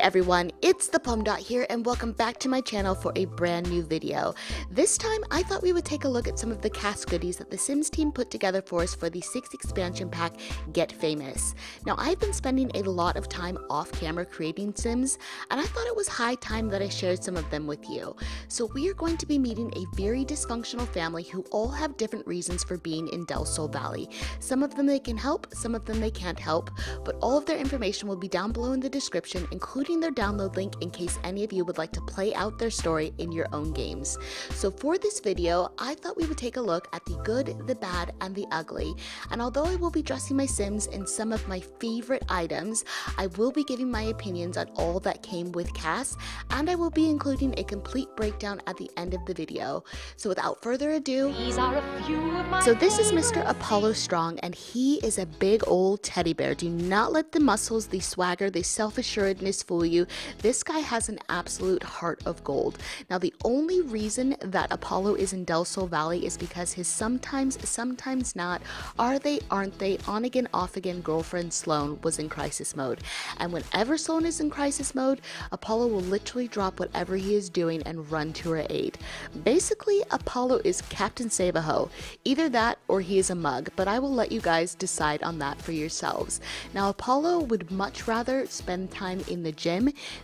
everyone, it's the Plum Dot here and welcome back to my channel for a brand new video. This time I thought we would take a look at some of the CAS goodies that the Sims team put together for us for the 6th expansion pack, Get Famous. Now I've been spending a lot of time off camera creating Sims and I thought it was high time that I shared some of them with you. So we are going to be meeting a very dysfunctional family who all have different reasons for being in Del Sol Valley. Some of them they can help, some of them they can't help, but all of their information will be down below in the description, including their download link in case any of you would like to play out their story in your own games. So for this video, I thought we would take a look at the good, the bad, and the ugly. And although I will be dressing my Sims in some of my favorite items, I will be giving my opinions on all that came with CAS, and I will be including a complete breakdown at the end of the video. So without further ado, so this is Mr. Apollo Strong, and he is a big old teddy bear. Do not let the muscles, the swagger, the self-assuredness fool you. This guy has an absolute heart of gold. Now the only reason that Apollo is in Del Sol Valley is because his sometimes not, are they, aren't they, on again, off again girlfriend Sloane was in crisis mode. And whenever Sloane is in crisis mode, Apollo will literally drop whatever he is doing and run to her aid. Basically, Apollo is Captain Save-A-Ho. Either that or he is a mug, but I will let you guys decide on that for yourselves. Now Apollo would much rather spend time in the gym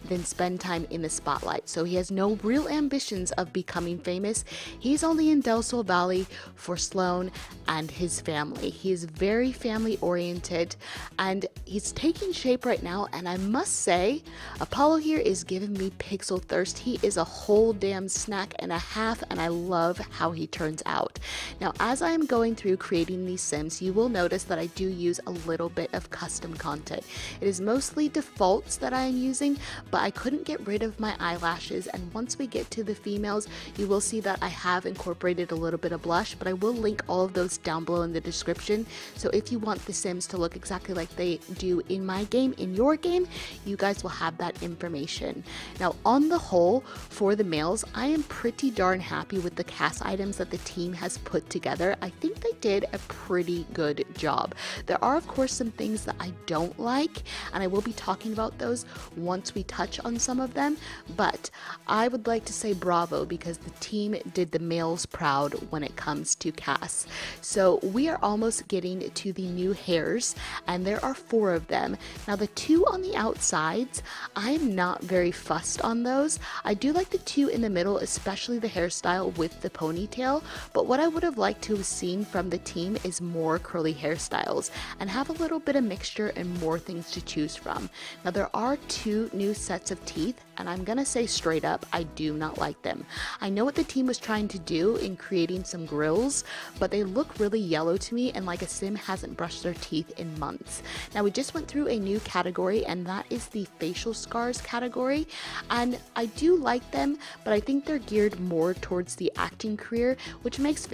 than spend time in the spotlight, so he has no real ambitions of becoming famous. He's only in Del Sol Valley for Sloane and his family. He is very family oriented and he's taking shape right now, and I must say Apollo here is giving me pixel thirst. He is a whole damn snack and a half, and I love how he turns out. Now as I am going through creating these Sims, you will notice that I do use a little bit of custom content. It is mostly defaults that I am using, but I couldn't get rid of my eyelashes, and once we get to the females, you will see that I have incorporated a little bit of blush, but I will link all of those down below in the description. So if you want the Sims to look exactly like they do in my game, in your game, you guys will have that information. Now on the whole, for the males, I am pretty darn happy with the CAS items that the team has put together. I think they did a pretty good job. There are of course some things that I don't like, and I will be talking about those once we touch on some of them, but I would like to say bravo because the team did the males proud when it comes to CAS. So we are almost getting to the new hairs, and there are 4 of them. Now the 2 on the outsides, I'm not very fussed on those. I do like the 2 in the middle, especially the hairstyle with the ponytail, but what I would have liked to have seen from the team is more curly hairstyles and have a little bit of mixture and more things to choose from. Now there are 2 new sets of teeth, and I'm gonna say straight up, I do not like them. I know what the team was trying to do in creating some grills, but they look really yellow to me and like a Sim hasn't brushed their teeth in months. Now we just went through a new category, and that is the facial scars category, and I do like them, but I think they're geared more towards the acting career, which makes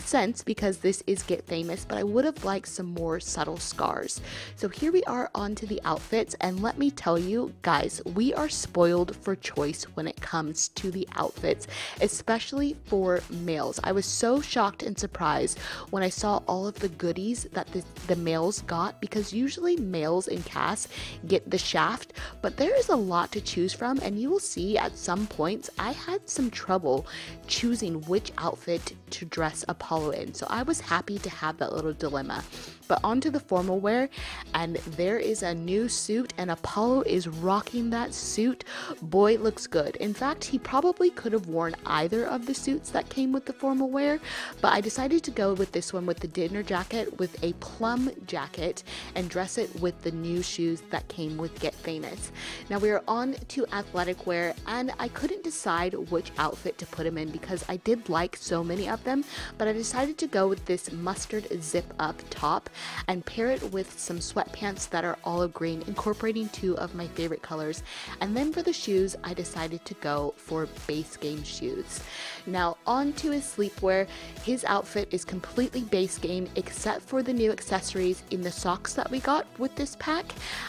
sense because this is Get Famous, but I would have liked some more subtle scars. So here we are onto the outfits, and let me tell you guys, we are spoiled for choice when it comes to the outfits, especially for males. I was so shocked and surprised when I saw all of the goodies that the males got, because usually males in CAS get the shaft, but there is a lot to choose from, and you will see at some points I had some trouble choosing which outfit to dress Apollo in, so I was happy to have that little dilemma. But onto the formal wear, and there is a new suit, and Apollo is rocking that suit. Boy, it looks good. In fact, he probably could have worn either of the suits that came with the formal wear, but I decided to go with this one with the dinner jacket with a plum jacket and dress it with the new shoes that came with Get Famous. Now we are on to athletic wear, and I couldn't decide which outfit to put him in because I did like so many of them, but I decided to go with this mustard zip up top and pair it with some sweatpants that are olive green, incorporating 2 of my favorite colors. And then for the shoes, I decided to go for base game shoes. Now on to his sleepwear. His outfit is completely base game except for the new accessories in the socks that we got with this pack,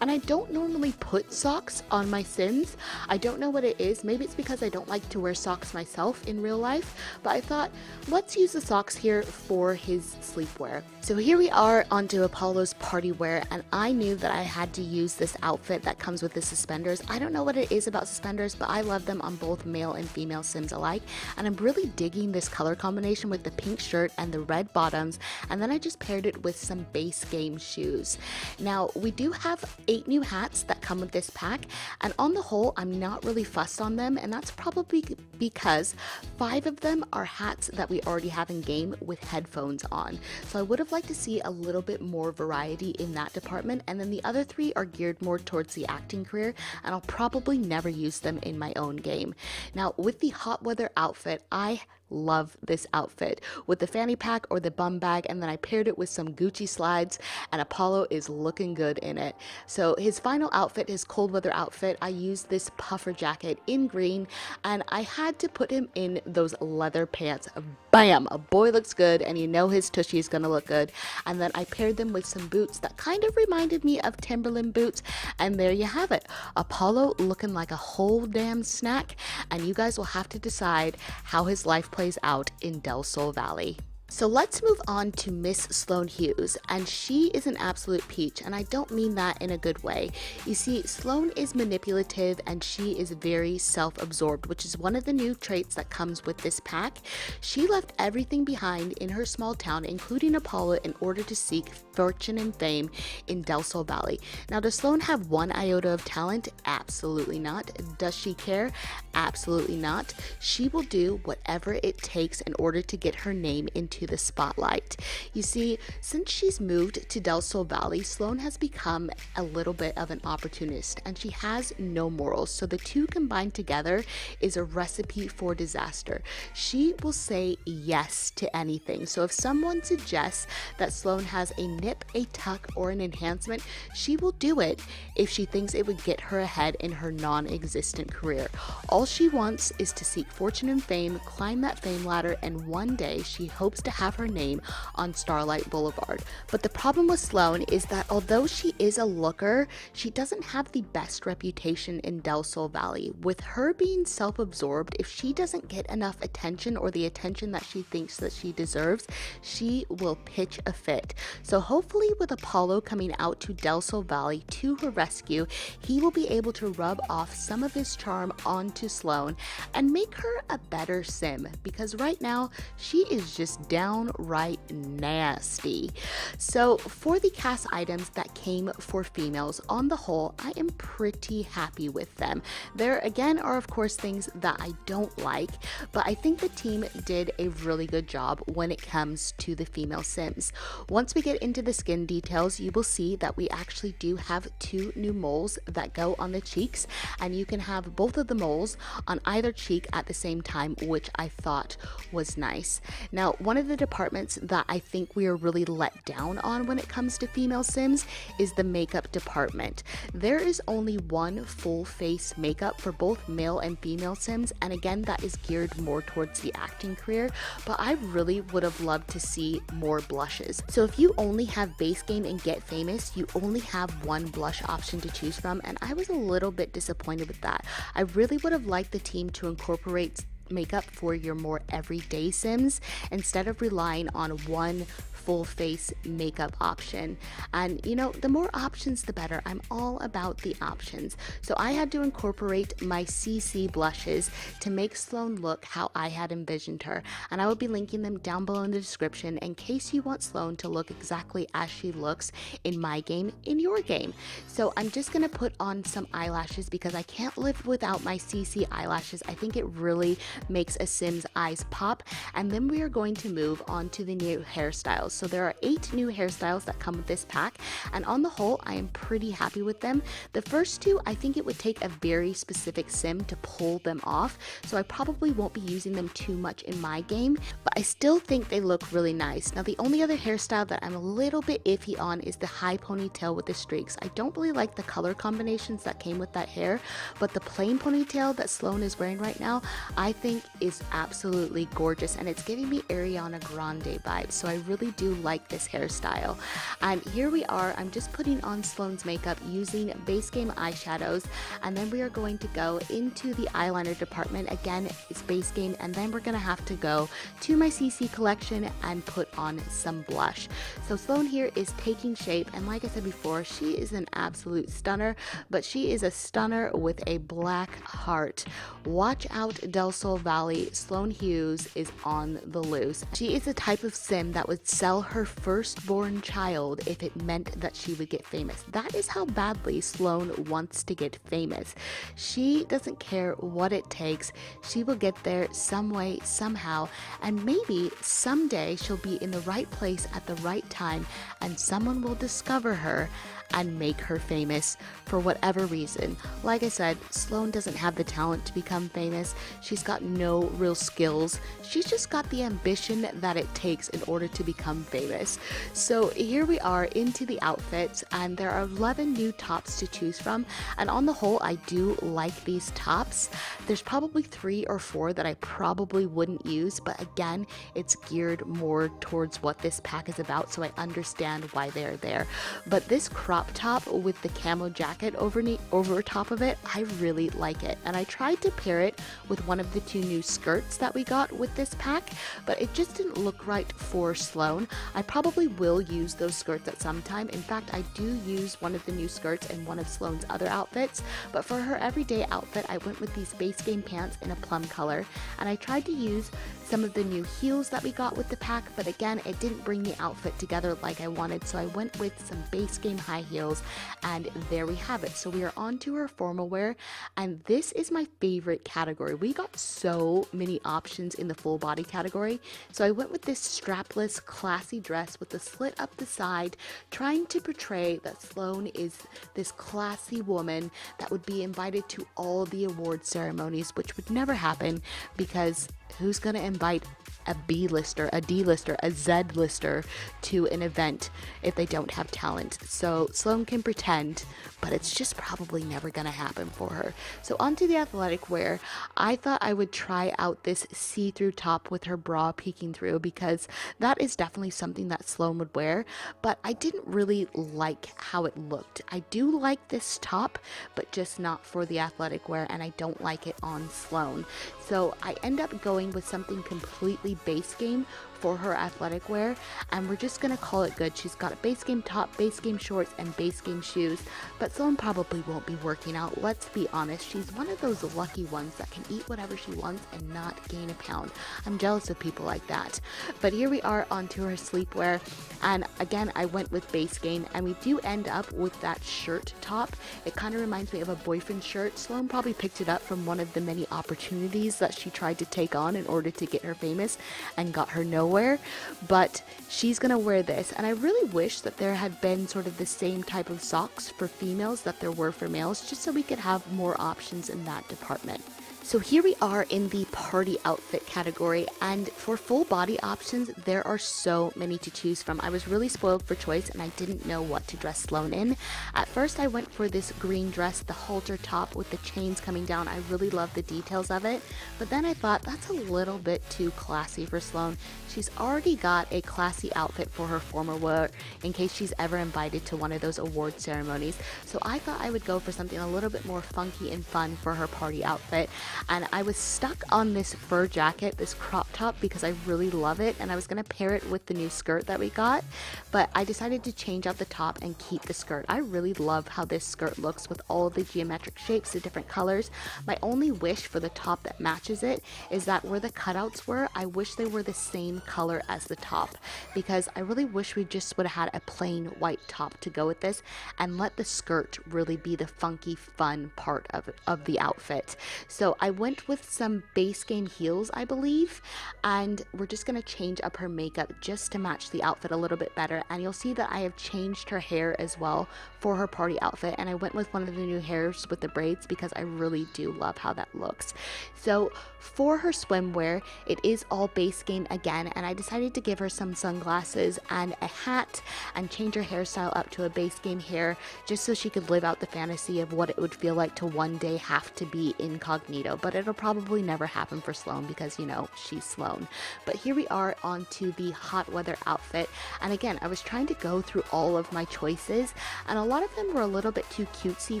and I don't normally put socks on my Sims. I don't know what it is. Maybe it's because I don't like to wear socks myself in real life, but I thought let's use the socks here for his sleepwear. So here we are onto Apollo's party wear, and I knew that I had to use this outfit that comes comes with the suspenders. I don't know what it is about suspenders, but I love them on both male and female Sims alike, and I'm really digging this color combination with the pink shirt and the red bottoms, and then I just paired it with some base game shoes. Now, we do have 8 new hats that come with this pack, and on the whole, I'm not really fussed on them, and that's probably because 5 of them are hats that we already have in game with headphones on. So I would have liked to see a little bit more variety in that department, and then the other 3 are geared more towards the acting career, and I'll probably never use them in my own game. Now, with the hot weather outfit, I love this outfit with the fanny pack or the bum bag, and then I paired it with some Gucci slides, and Apollo is looking good in it. So his final outfit, his cold weather outfit, I used this puffer jacket in green, and I had to put him in those leather pants. Bam! A boy looks good, and you know his tushy is gonna look good. And then I paired them with some boots that kind of reminded me of Timberland boots, and there you have it. Apollo looking like a whole damn snack, and you guys will have to decide how his life plays out in Del Sol Valley. So let's move on to Miss Sloane Hughes, and she is an absolute peach, and I don't mean that in a good way. You see, Sloane is manipulative and she is very self-absorbed, which is one of the new traits that comes with this pack. She left everything behind in her small town, including Apollo, in order to seek fortune and fame in Del Sol Valley. Now, does Sloane have one iota of talent? Absolutely not. Does she care? Absolutely not. She will do whatever it takes in order to get her name into the spotlight. You see, since she's moved to Del Sol Valley, Sloane has become a little bit of an opportunist, and she has no morals. So the two combined together is a recipe for disaster. She will say yes to anything. So if someone suggests that Sloane has a nip, a tuck, or an enhancement, she will do it if she thinks it would get her ahead in her non-existent career. All she wants is to seek fortune and fame, climb that fame ladder, and one day she hopes to have her name on Starlight Boulevard. But the problem with Sloane is that although she is a looker, she doesn't have the best reputation in Del Sol Valley. With her being self-absorbed, if she doesn't get enough attention or the attention that she thinks that she deserves, she will pitch a fit. So hopefully with Apollo coming out to Del Sol Valley to her rescue, he will be able to rub off some of his charm onto Sloane and make her a better sim, because right now she is just downright nasty. So for the CAS items that came for females, on the whole, I am pretty happy with them. There again are of course things that I don't like, but I think the team did a really good job when it comes to the female sims. Once we get into the skin details, you will see that we actually do have 2 new moles that go on the cheeks, and you can have both of the moles on either cheek at the same time, which I thought was nice. Now, one of the departments that I think we are really let down on when it comes to female sims is the makeup department. There is only one full face makeup for both male and female sims, and again, that is geared more towards the acting career, but I really would have loved to see more blushes. So if you only have base game and get famous, you only have one blush option to choose from, and I was a little bit disappointed with that. I really would have liked the team to incorporate makeup for your more everyday sims instead of relying on one full face makeup option. And you know, the more options the better. I'm all about the options. So I had to incorporate my CC blushes to make Sloane look how I had envisioned her, and I will be linking them down below in the description in case you want Sloane to look exactly as she looks in my game, in your game. So I'm just gonna put on some eyelashes because I can't live without my CC eyelashes. I think it really makes a sim's eyes pop, and then we are going to move on to the new hairstyles. So there are 8 new hairstyles that come with this pack, and on the whole, I am pretty happy with them. The first 2, I think it would take a very specific sim to pull them off, so I probably won't be using them too much in my game, but I still think they look really nice. Now, the only other hairstyle that I'm a little bit iffy on is the high ponytail with the streaks. I don't really like the color combinations that came with that hair, but the plain ponytail that Sloane is wearing right now, I think is absolutely gorgeous, and it's giving me Ariana Grande vibes, so I really do like this hairstyle. And here we are, I'm just putting on Sloane's makeup using Base Game eyeshadows, and then we are going to go into the eyeliner department. Again, it's Base Game, and then we're gonna have to go to my CC collection and put on some blush. So Sloane here is taking shape, and like I said before, she is an absolute stunner, but she is a stunner with a black heart. Watch out, Del Sol Valley, Sloane Hughes is on the loose. She is the type of sim that would sell her firstborn child if it meant that she would get famous. That is how badly Sloane wants to get famous. She doesn't care what it takes. She will get there some way, somehow, and maybe someday she'll be in the right place at the right time, and someone will discover her and make her famous for whatever reason. Like I said, Sloane doesn't have the talent to become famous. She's got no real skills. She's just got the ambition that it takes in order to become famous. So here we are into the outfits, and there are 11 new tops to choose from, and on the whole, I do like these tops. There's probably 3 or 4 that I probably wouldn't use, but again, it's geared more towards what this pack is about, so I understand why they're there. But this crop top with the camo jacket over top of it, I really like it, and I tried to pair it with one of the 2 new skirts that we got with this pack, but it just didn't look right for Sloane. I probably will use those skirts at some time. In fact, I do use one of the new skirts in one of Sloane's other outfits, but for her everyday outfit, I went with these Base Game pants in a plum color, and I tried to use some of the new heels that we got with the pack, but again, it didn't bring the outfit together like I wanted, so I went with some Base Game high heels, and there we have it. So we are on to her formal wear, and this is my favorite category. We got so many options in the full body category, so I went with this strapless, classy dress with the slit up the side, trying to portray that Sloane is this classy woman that would be invited to all the award ceremonies, which would never happen, because who's gonna invite a B-lister, a D-lister, a Z-lister to an event if they don't have talent? So Sloane can pretend, but it's just probably never gonna happen for her. So onto the athletic wear. I thought I would try out this see-through top with her bra peeking through, because that is definitely something that Sloane would wear, but I didn't really like how it looked. I do like this top, but just not for the athletic wear, and I don't like it on Sloane. So I end up going with something completely Base Game for her athletic wear, and we're just gonna call it good. She's got a Base Game top, Base Game shorts, and Base Game shoes, but Sloane probably won't be working out. Let's be honest, she's one of those lucky ones that can eat whatever she wants and not gain a pound. I'm jealous of people like that. But here we are onto her sleepwear, and again, I went with Base Game, and we do end up with that shirt top. It kind of reminds me of a boyfriend shirt. Sloane probably picked it up from one of the many opportunities that she tried to take on in order to get her famous and got her nowhere, but she's gonna wear this, and I really wish that there had been sort of the same type of socks for females that there were for males, just so we could have more options in that department. So here we are in the party outfit category, and for full body options, there are so many to choose from. I was really spoiled for choice, and I didn't know what to dress Sloane in. At first, I went for this green dress, the halter top with the chains coming down. I really love the details of it, but then I thought that's a little bit too classy for Sloane. She's already got a classy outfit for her formal wear in case she's ever invited to one of those award ceremonies, so I thought I would go for something a little bit more funky and fun for her party outfit. And I was stuck on this fur jacket, this crop top, because I really love it, and I was gonna pair it with the new skirt that we got, but I decided to change out the top and keep the skirt. I really love how this skirt looks with all of the geometric shapes, the different colors. My only wish for the top that matches it is that where the cutouts were, I wish they were the same color as the top, because I really wish we just would have had a plain white top to go with this and let the skirt really be the funky fun part of the outfit. So I went with some Base Game heels, I believe, and we're just going to change up her makeup just to match the outfit a little bit better. And you'll see that I have changed her hair as well for her party outfit, and I went with one of the new hairs with the braids because I really do love how that looks. So for her swimwear, it is all Base Game again, and I decided to give her some sunglasses and a hat and change her hairstyle up to a Base Game hair just so she could live out the fantasy of what it would feel like to one day have to be incognito. video, but it'll probably never happen for Sloane because, you know, she's Sloane. But here we are on to the hot weather outfit. And again, I was trying to go through all of my choices, and a lot of them were a little bit too cutesy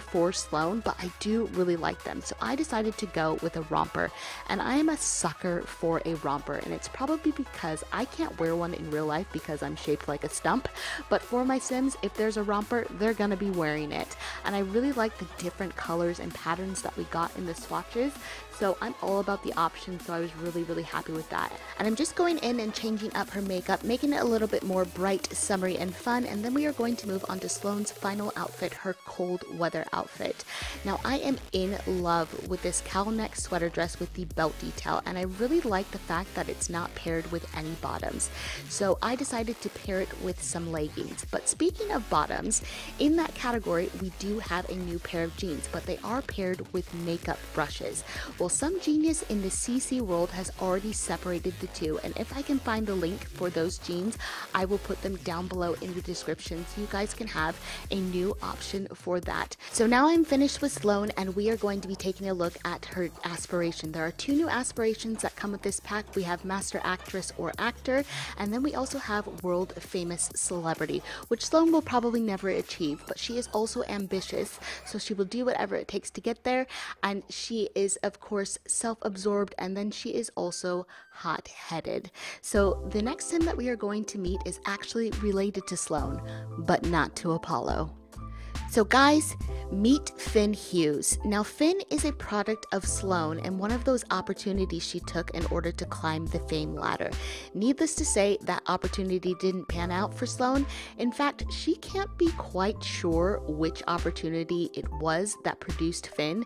for Sloane, but I do really like them. So I decided to go with a romper, and I am a sucker for a romper, and it's probably because I can't wear one in real life because I'm shaped like a stump, but for my Sims, if there's a romper, they're gonna be wearing it. And I really like the different colors and patterns that we got in the swatches, so I'm all about the options, so I was really happy with that. And I'm just going in and changing up her makeup, making it a little bit more bright, summery, and fun, and then we are going to move on to Sloane's final outfit, her cold weather outfit. Now, I am in love with this cowl neck sweater dress with the belt detail, and I really like the fact that it's not paired with any bottoms. So I decided to pair it with some leggings. But speaking of bottoms, in that category, we do have a new pair of jeans, but they are paired with makeup brushes. Well, some genius in the CC world has already separated the two, and if I can find the link for those jeans, I will put them down below in the description so you guys can have a new option for that. So now I'm finished with Sloane, and we are going to be taking a look at her aspiration. There are two new aspirations that come with this pack. We have Master Actress or Actor, and then we also have World Famous Celebrity, which Sloane will probably never achieve, but she is also ambitious, so she will do whatever it takes to get there, and she is, of course, self-absorbed, and then she is also hot-headed. So the next Sim that we are going to meet is actually related to Sloane, but not to Apollo. So guys, meet Finn Hughes. Now, Finn is a product of Sloane and one of those opportunities she took in order to climb the fame ladder. Needless to say, that opportunity didn't pan out for Sloane. In fact, she can't be quite sure which opportunity it was that produced Finn,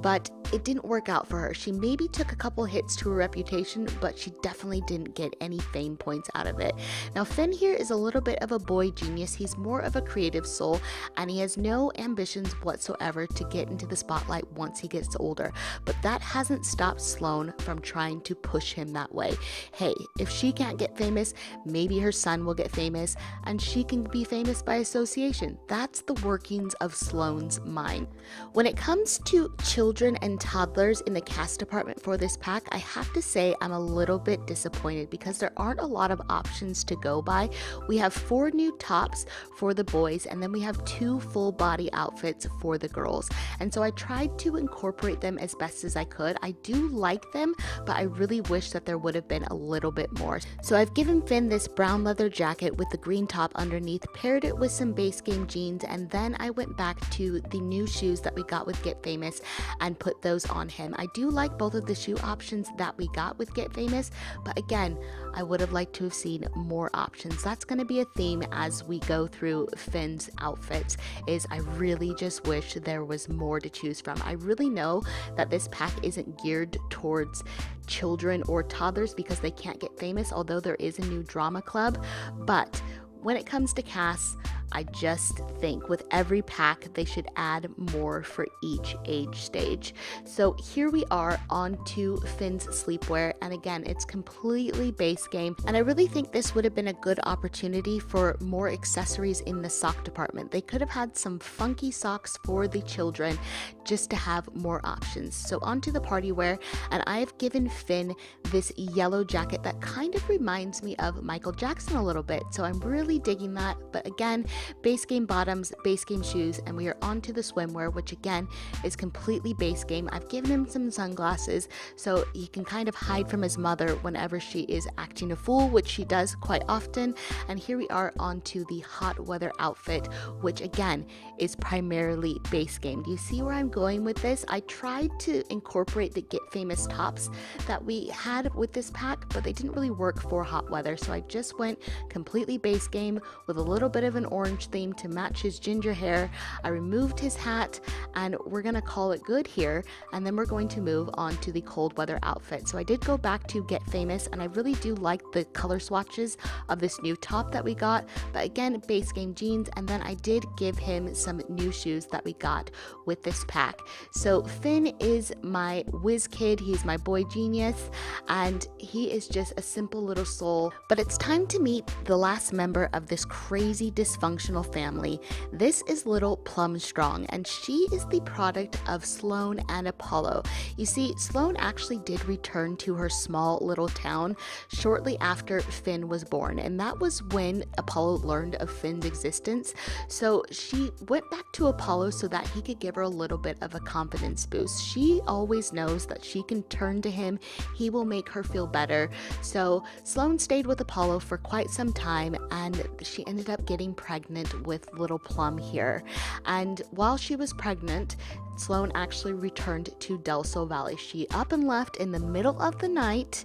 but it didn't work out for her. She maybe took a couple hits to her reputation, but she definitely didn't get any fame points out of it. Now, Finn here is a little bit of a boy genius. He's more of a creative soul, and he has no ambitions whatsoever to get into the spotlight once he gets older, but that hasn't stopped Sloane from trying to push him that way. Hey, if she can't get famous, maybe her son will get famous, and she can be famous by association. That's the workings of Sloane's mind. When it comes to children and toddlers in the CAS department for this pack, I have to say I'm a little bit disappointed because there aren't a lot of options to go by. We have 4 new tops for the boys, and then we have 2 full body outfits for the girls, and so I tried to incorporate them as best as I could. I do like them, but I really wish that there would have been a little bit more. So I've given Finn this brown leather jacket with the green top underneath, paired it with some base game jeans, and then I went back to the new shoes that we got with Get Famous and put those on him. I do like both of the shoe options that we got with Get Famous, but again, I would have liked to have seen more options. That's going to be a theme as we go through Finn's outfits, is I really just wish there was more to choose from. I really know that this pack isn't geared towards children or toddlers because they can't get famous, although there is a new drama club, but when it comes to CAS, I just think with every pack they should add more for each age stage. So here we are on to Finn's sleepwear, and again, it's completely base game, and I really think this would have been a good opportunity for more accessories in the sock department. They could have had some funky socks for the children just to have more options. So on to the party wear, and I have given Finn this yellow jacket that kind of reminds me of Michael Jackson a little bit, so I'm really digging that. But again, base game bottoms, base game shoes, and we are on to the swimwear, which again is completely base game. I've given him some sunglasses so he can kind of hide from his mother whenever she is acting a fool, which she does quite often. And here we are on to the hot weather outfit, which again is primarily base game. Do you see where I'm going with this? I tried to incorporate the Get Famous tops that we had with this pack, but they didn't really work for hot weather, so I just went completely base game with a little bit of an orange theme to match his ginger hair. I removed his hat, and we're gonna call it good here, and then we're going to move on to the cold weather outfit. So I did go back to Get Famous, and I really do like the color swatches of this new top that we got, but again, base game jeans, and then I did give him some new shoes that we got with this pack. So Finn is my whiz kid, he's my boy genius, and he is just a simple little soul. But it's time to meet the last member of this crazy dysfunctional Dysfunctional Family. This is little Plum-Strong, and she is the product of Sloane and Apollo. You see, Sloane actually did return to her small little town shortly after Finn was born, and that was when Apollo learned of Finn's existence. So she went back to Apollo so that he could give her a little bit of a confidence boost. She always knows that she can turn to him. He will make her feel better. So Sloane stayed with Apollo for quite some time, and she ended up getting pregnant with little Plum here. And while she was pregnant, Sloane actually returned to Dysfunctional Valley. She up and left in the middle of the night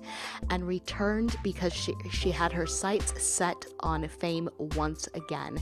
and returned because she had her sights set on fame once again.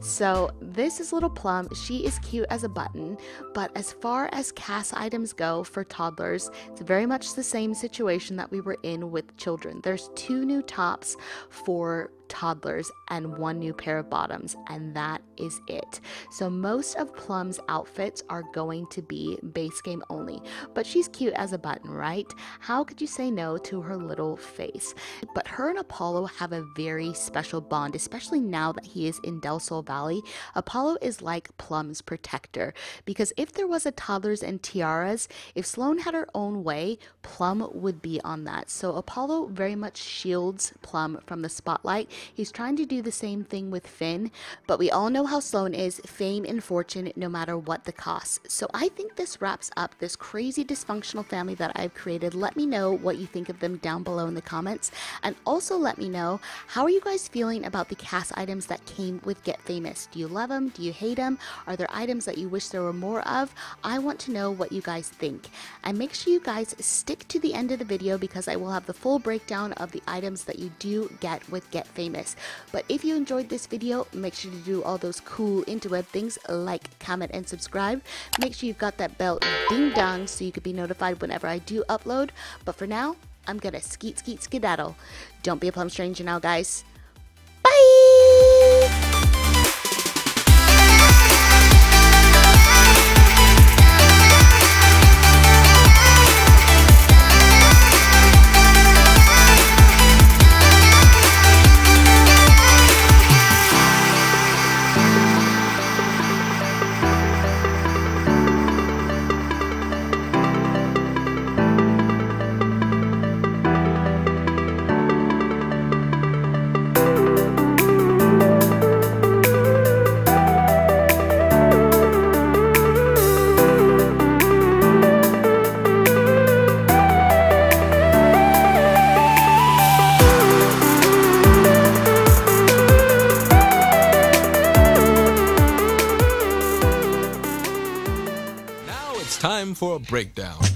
So this is little Plum. She is cute as a button, but as far as CAS items go for toddlers, it's very much the same situation that we were in with children. There's 2 new tops for toddlers and 1 new pair of bottoms, and that is it. So most of Plum's outfits are going to be base game only, but she's cute as a button, right? How could you say no to her little face? But her and Apollo have a very special bond, especially now that he is in Dysfunctional Valley. Apollo is like Plum's protector, because if there was a Toddlers and Tiaras, if Sloane had her own way, Plum would be on that. So Apollo very much shields Plum from the spotlight. He's trying to do the same thing with Finn, but we all know how Sloane is, fame and fortune no matter what the cost. So I think this wraps up this crazy dysfunctional family that I've created. Let me know what you think of them down below in the comments, and also let me know, how are you guys feeling about the CAS items that came with Get Famous? Do you love them? Do you hate them? Are there items that you wish there were more of? I want to know what you guys think, and make sure you guys stick to the end of the video because I will have the full breakdown of the items that you do get with Get Famous. But if you enjoyed this video, make sure to do all those cool interweb things like, comment, and subscribe. Make sure you've got that bell ding dong so you can be notified whenever I do upload. But for now, I'm gonna skedaddle. Don't be a plum stranger now, guys. Bye! Time for a breakdown.